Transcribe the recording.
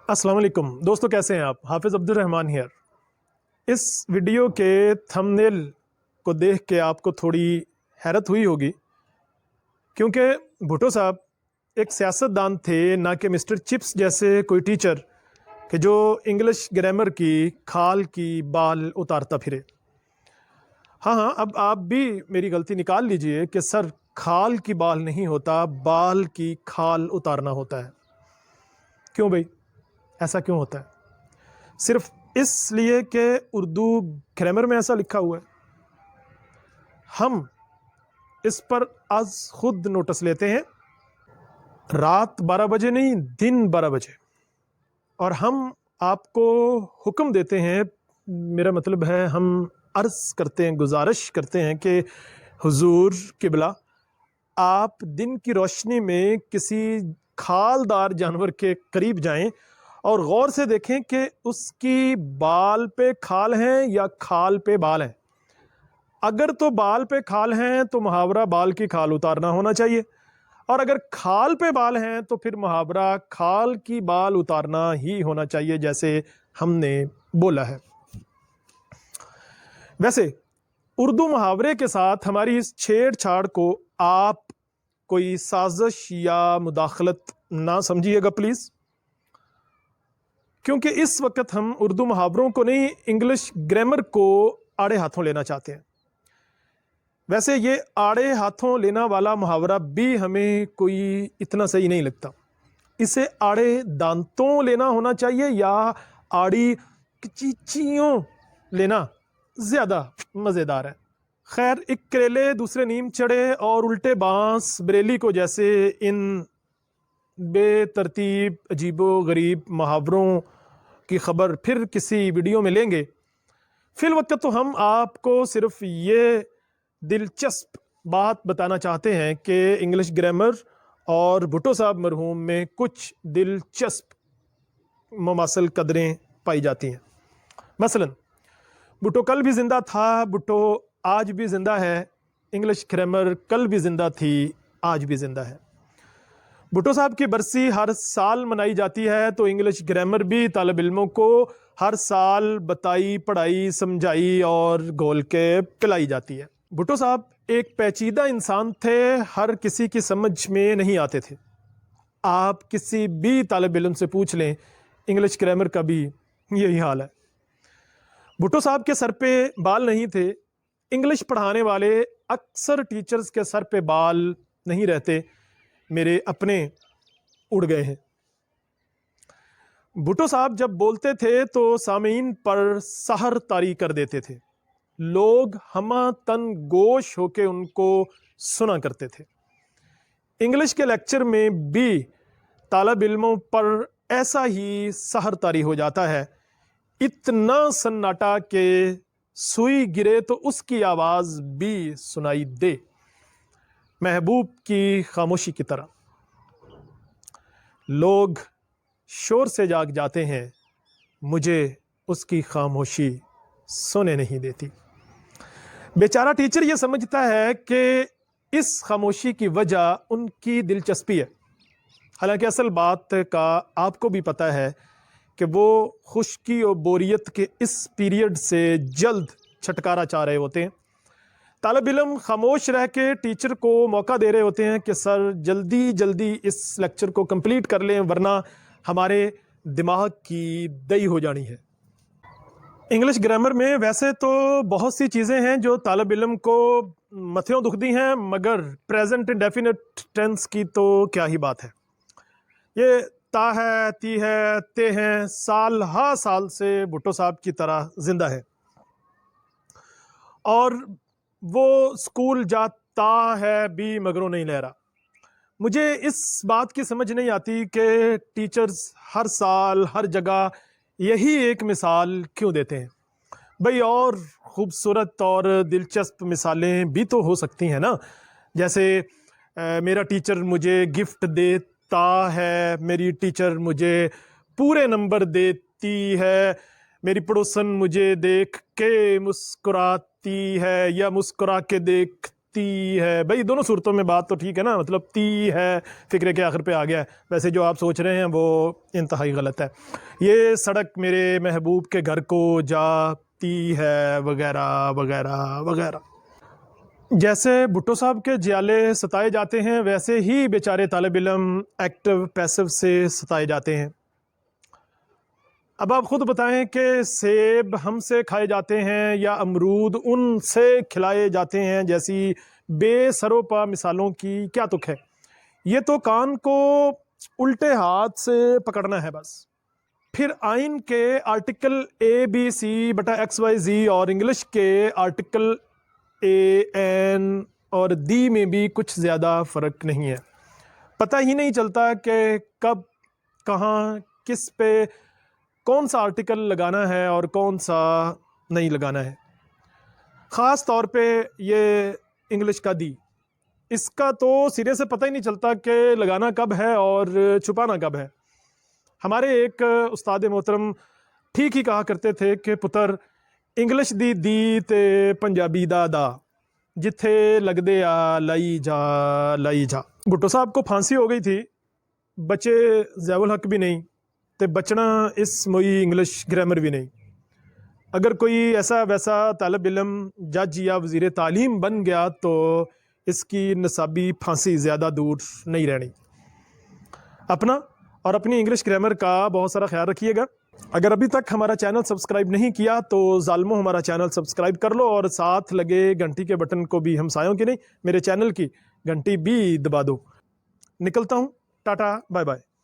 अस्सलाम वालेकुम दोस्तों, कैसे हैं आप? हाफिज़ अब्दुल रहमान हियर। इस वीडियो के थंबनेल को देख के आपको थोड़ी हैरत हुई होगी, क्योंकि भुट्टो साहब एक सियासतदान थे, ना कि मिस्टर चिप्स जैसे कोई टीचर कि जो इंग्लिश ग्रामर की खाल की बाल उतारता फिरे। हाँ, अब आप भी मेरी गलती निकाल लीजिए कि सर, खाल की बाल नहीं होता, बाल की खाल उतारना होता है। क्यों भाई, ऐसा क्यों होता है? सिर्फ इसलिए कि उर्दू ग्रामर में ऐसा लिखा हुआ है। हम इस पर आज खुद नोटिस लेते हैं, रात 12 बजे नहीं, दिन 12 बजे, और हम आपको हुक्म देते हैं, मेरा मतलब है हम अर्ज़ करते हैं, गुजारिश करते हैं कि हुजूर किबला, आप दिन की रोशनी में किसी खालदार जानवर के करीब जाएं और गौर से देखें कि उसकी बाल पे खाल हैं या खाल पे बाल हैं। अगर तो बाल पे खाल हैं तो मुहावरा बाल की खाल उतारना होना चाहिए, और अगर खाल पे बाल हैं तो फिर मुहावरा खाल की बाल उतारना ही होना चाहिए, जैसे हमने बोला है। वैसे उर्दू मुहावरे के साथ हमारी इस छेड़छाड़ को आप कोई साजिश या मुदाखलत ना समझिएगा प्लीज़, क्योंकि इस वक्त हम उर्दू मुहावरों को नहीं, इंग्लिश ग्रामर को आड़े हाथों लेना चाहते हैं। वैसे ये आड़े हाथों लेना वाला मुहावरा भी हमें कोई इतना सही नहीं लगता। इसे आड़े दांतों लेना होना चाहिए या आड़ी चीचियों लेना ज़्यादा मज़ेदार है। खैर, एक करेले दूसरे नीम चढ़े और उल्टे बांस बरेली को जैसे इन बेतरतीब अजीबो गरीब मुहावरों की खबर फिर किसी वीडियो में लेंगे। फिल वक्त तो हम आपको सिर्फ ये दिलचस्प बात बताना चाहते हैं कि इंग्लिश ग्रामर और भुट्टो साहब मरहूम में कुछ दिलचस्प मुमासल कदरें पाई जाती हैं। मसलन भुट्टो कल भी ज़िंदा था, भुट्टो आज भी ज़िंदा है, इंग्लिश ग्रामर कल भी ज़िंदा थी, आज भी ज़िंदा है। भुट्टो साहब की बरसी हर साल मनाई जाती है, तो इंग्लिश ग्रामर भी तालिब इल्मों को हर साल बताई, पढ़ाई, समझाई और घोल के पिलाई जाती है। भुट्टो साहब एक पेचीदा इंसान थे, हर किसी की समझ में नहीं आते थे। आप किसी भी तालिब इल्म से पूछ लें, इंग्लिश ग्रामर का भी यही हाल है। भुट्टो साहब के सर पे बाल नहीं थे। इंग्लिश पढ़ाने वाले अक्सर टीचर्स के सर पे बाल नहीं रहते, मेरे अपने उड़ गए हैं। भुट्टो साहब जब बोलते थे तो सामीन पर सहर तारी कर देते थे, लोग हमा तन गोश होके उनको सुना करते थे। इंग्लिश के लेक्चर में भी तालिब इल्मों पर ऐसा ही सहर तारी हो जाता है, इतना सन्नाटा के सुई गिरे तो उसकी आवाज़ भी सुनाई दे, महबूब की खामोशी की तरह। लोग शोर से जाग जाते हैं, मुझे उसकी खामोशी सोने नहीं देती। बेचारा टीचर ये समझता है कि इस खामोशी की वजह उनकी दिलचस्पी है, हालांकि असल बात का आपको भी पता है कि वो खुश्की और बोरियत के इस पीरियड से जल्द छुटकारा चाह रहे होते हैं। तालिब इल्म खामोश रह के टीचर को मौका दे रहे होते हैं कि सर जल्दी जल्दी इस लेक्चर को कंप्लीट कर लें, वरना हमारे दिमाग की दई हो जानी है। इंग्लिश ग्रामर में वैसे तो बहुत सी चीज़ें हैं जो तालिब इल्म को मथियों दुखती हैं, मगर प्रेजेंट इंडेफिनिट टेंस की तो क्या ही बात है। ये ता है, ती है, ते हैं, साल हा साल से भुट्टो साहब की तरह ज़िंदा है, और वो स्कूल जाता है भी मगरों नहीं लहरा। मुझे इस बात की समझ नहीं आती कि टीचर्स हर साल हर जगह यही एक मिसाल क्यों देते हैं। भाई और ख़ूबसूरत और दिलचस्प मिसालें भी तो हो सकती हैं ना, जैसे मेरा टीचर मुझे गिफ्ट देता है, मेरी टीचर मुझे पूरे नंबर देती है, मेरी पड़ोसन मुझे देख के मुस्कुराती है या मुस्कुरा के देखती تی ہے، بھائی دونوں صورتوں میں بات تو ٹھیک ہے نا، مطلب تی ہے فقرے کے آخر پہ آ گیا ہے، ویسے جو آپ سوچ رہے ہیں وہ انتہائی غلط ہے۔ یہ سڑک میرے محبوب کے گھر کو جاتی ہے وغیرہ وغیرہ وغیرہ۔ جیسے بھٹو صاحب کے جیالے ستائے جاتے ہیں، ویسے ہی بیچارے طالب علم ایکٹیو پیسو سے ستائے جاتے ہیں۔ اب آپ خود بتائیں کہ سیب ہم سے کھائے جاتے ہیں یا امرود ان سے کھلائے جاتے ہیں جیسی بے سرو پا مثالوں کی کیا تک ہے؟ یہ تو کان کو الٹے ہاتھ سے پکڑنا ہے بس۔ پھر آئین کے آرٹیکل ABC/XYZ اور انگلش کے آرٹیکل AN اور دی میں بھی کچھ زیادہ فرق نہیں ہے۔ پتہ ہی نہیں چلتا کہ کب کہاں کس پہ کون سا آرٹیکل لگانا ہے اور کون سا نہیں لگانا ہے۔ خاص طور پہ یہ انگلش کا دی، اس کا تو سرے سے پتہ ہی نہیں چلتا کہ لگانا کب ہے اور چھپانا کب ہے۔ ہمارے ایک استاد محترم ٹھیک ہی کہا کرتے تھے کہ پتر انگلش دی تے پنجابی دا جتھے لگ دے آ لائی جا۔ بھٹو صاحب کو پھانسی ہو گئی تھی، بچے ضیاء الحق بھی نہیں تے بچنا اس موئی انگلش گرامر بھی نہیں۔ اگر کوئی ایسا ویسا طالب علم جج یا وزیر تعلیم بن گیا تو اس کی نصابی پھانسی زیادہ دور نہیں رہنی۔ اپنا اور اپنی انگلش گرامر کا بہت سارا خیال رکھیے گا۔ اگر ابھی تک ہمارا چینل سبسکرائب نہیں کیا تو ظالموں ہمارا چینل سبسکرائب کر لو اور ساتھ لگے گھنٹی کے بٹن کو بھی ہمسایوں کی نہیں میرے چینل کی گھنٹی بھی دبا دو۔ نکلتا ہوں، ٹاٹا، بائے بائے۔